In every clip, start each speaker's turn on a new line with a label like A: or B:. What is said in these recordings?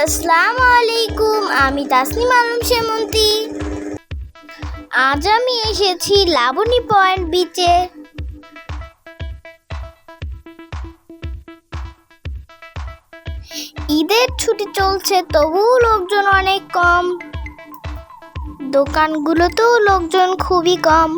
A: আসসালামু আলাইকুম। আমি তাসনিম আলম সেমন্তী। আজ আমি এসেছি লাবণী পয়েন্ট বিচে। ঈদের ছুটি চলছে, তবুও লোকজন অনেক কম। দোকানগুলোতেও লোকজন খুবই কম।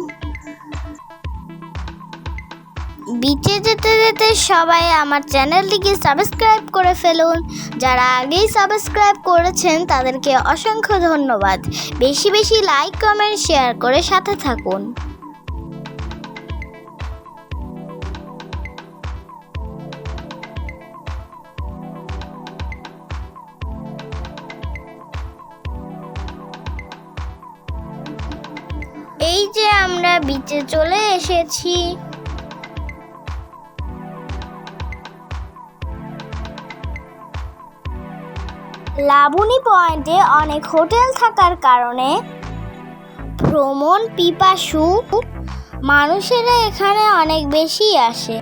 A: বিচে যেতে যেতে সবাই আমার চ্যানেলটিকে সাবস্ক্রাইব করে ফেলুন। যারা আগেই সাবস্ক্রাইব করেছেন তাদেরকে অসংখ্য ধন্যবাদ। বেশি বেশি লাইক, কমেন্ট, শেয়ার করে সাথে থাকুন। এই যে আমরা বিচে চলে এসেছি। লাবণী পয়েন্টে অনেক হোটেল থাকার কারণে ভ্রমণ পিপাসু মানুষেরা এখানে অনেক বেশি আসে।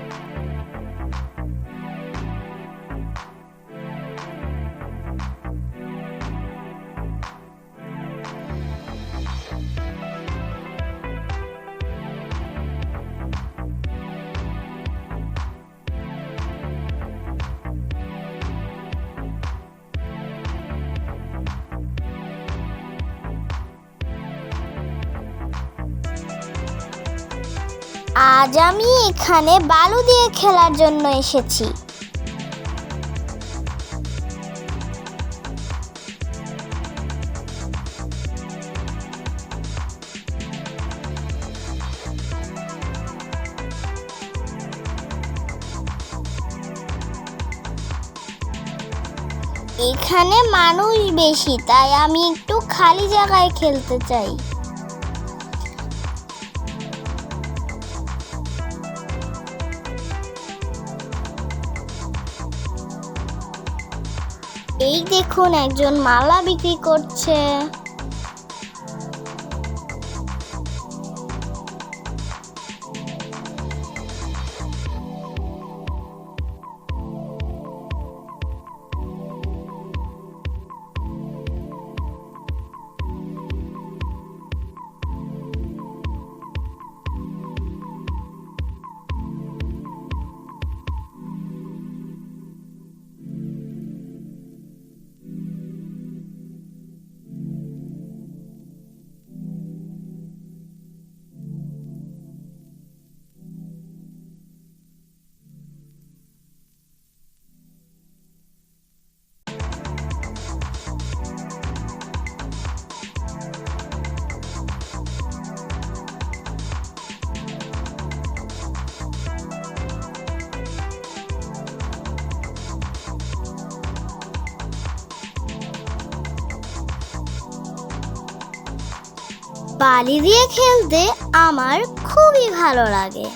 A: আজ আমি এখানে বালু দিয়ে খেলার জন্য এসেছি। এখানে মানুষ বেশি, তাই আমি একটু খালি জায়গায় খেলতে চাই। এই দেখুন, একজন মালা বিক্রি করছে। বালি দিয়ে খেলতে আমার খুবই ভালো লাগে।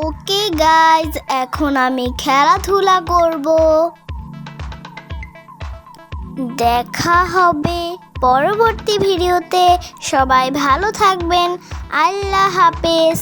A: ওকে গাইজ, এখন আমি খেলাধুলা করব। দেখা হবে পরবর্তী ভিডিওতে। সবাই ভালো থাকবেন। আল্লাহ হাফেজ।